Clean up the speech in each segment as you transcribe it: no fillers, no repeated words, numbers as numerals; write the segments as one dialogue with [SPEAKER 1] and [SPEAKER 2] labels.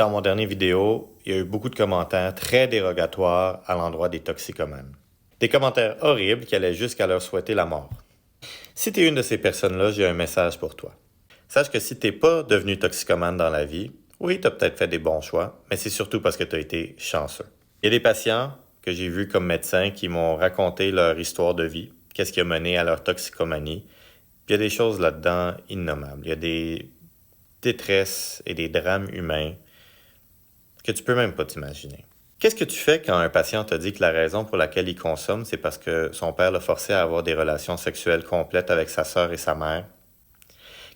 [SPEAKER 1] dans mon dernier vidéo, il y a eu beaucoup de commentaires très dérogatoires à l'endroit des toxicomanes. Des commentaires horribles qui allaient jusqu'à leur souhaiter la mort. Si tu es une de ces personnes-là, j'ai un message pour toi. Sache que si tu n'es pas devenu toxicomane dans la vie, oui, tu as peut-être fait des bons choix, mais c'est surtout parce que tu as été chanceux. Il y a des patients que j'ai vus comme médecins qui m'ont raconté leur histoire de vie, qu'est-ce qui a mené à leur toxicomanie. Puis il y a des choses là-dedans innommables. Il y a des détresses et des drames humains que tu peux même pas t'imaginer. Qu'est-ce que tu fais quand un patient te dit que la raison pour laquelle il consomme, c'est parce que son père l'a forcé à avoir des relations sexuelles complètes avec sa sœur et sa mère?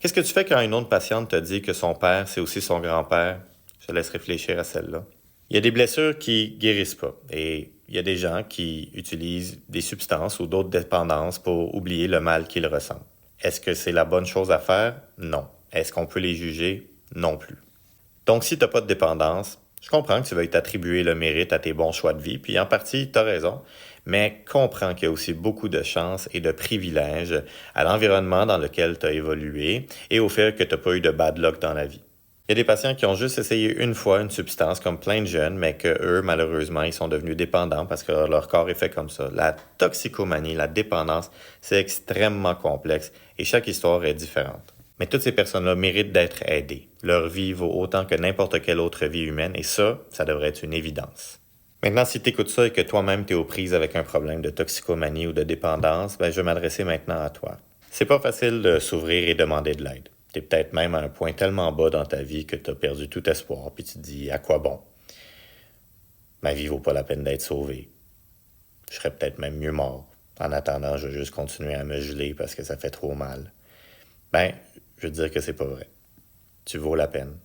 [SPEAKER 1] Qu'est-ce que tu fais quand une autre patiente te dit que son père, c'est aussi son grand-père? Je te laisse réfléchir à celle-là. Il y a des blessures qui guérissent pas et il y a des gens qui utilisent des substances ou d'autres dépendances pour oublier le mal qu'ils ressentent. Est-ce que c'est la bonne chose à faire? Non. Est-ce qu'on peut les juger? Non plus. Donc, si tu n'as pas de dépendance, je comprends que tu veuilles t'attribuer le mérite à tes bons choix de vie, puis en partie, tu as raison, mais comprends qu'il y a aussi beaucoup de chance et de privilèges à l'environnement dans lequel tu as évolué et au fait que tu n'as pas eu de bad luck dans la vie. Il y a des patients qui ont juste essayé une fois une substance comme plein de jeunes, mais que eux, malheureusement, ils sont devenus dépendants parce que leur corps est fait comme ça. La toxicomanie, la dépendance, c'est extrêmement complexe et chaque histoire est différente. Mais toutes ces personnes-là méritent d'être aidées. Leur vie vaut autant que n'importe quelle autre vie humaine et ça devrait être une évidence. Maintenant, si tu écoutes ça et que toi-même tu es aux prises avec un problème de toxicomanie ou de dépendance, je vais m'adresser maintenant à toi. C'est pas facile de s'ouvrir et demander de l'aide. Tu es peut-être même à un point tellement bas dans ta vie que tu as perdu tout espoir puis tu te dis à quoi bon? Ma vie vaut pas la peine d'être sauvée. Je serais peut-être même mieux mort. En attendant, je vais juste continuer à me geler parce que ça fait trop mal. Je veux dire que c'est pas vrai. Tu vaux la peine.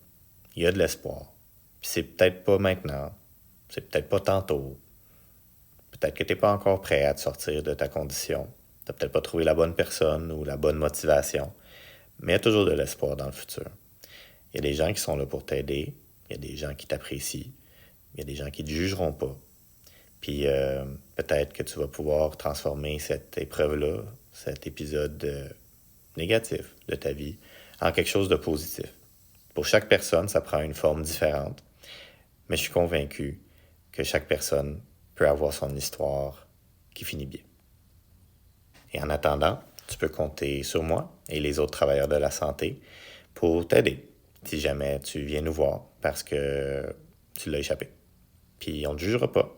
[SPEAKER 1] Il y a de l'espoir. Puis c'est peut-être pas maintenant. C'est peut-être pas tantôt. Peut-être que t'es pas encore prêt à te sortir de ta condition. T'as peut-être pas trouvé la bonne personne ou la bonne motivation. Mais il y a toujours de l'espoir dans le futur. Il y a des gens qui sont là pour t'aider. Il y a des gens qui t'apprécient. Il y a des gens qui te jugeront pas. Puis peut-être que tu vas pouvoir transformer cette épreuve-là, cet épisode négatif de ta vie, en quelque chose de positif. Pour chaque personne, ça prend une forme différente, mais je suis convaincu que chaque personne peut avoir son histoire qui finit bien. Et en attendant, tu peux compter sur moi et les autres travailleurs de la santé pour t'aider si jamais tu viens nous voir parce que tu l'as échappé. Puis on ne te jugera pas,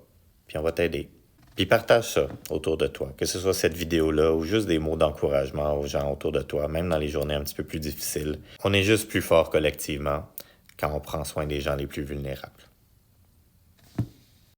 [SPEAKER 1] puis on va t'aider. Puis partage ça autour de toi, que ce soit cette vidéo-là ou juste des mots d'encouragement aux gens autour de toi, même dans les journées un petit peu plus difficiles. On est juste plus fort collectivement quand on prend soin des gens les plus vulnérables.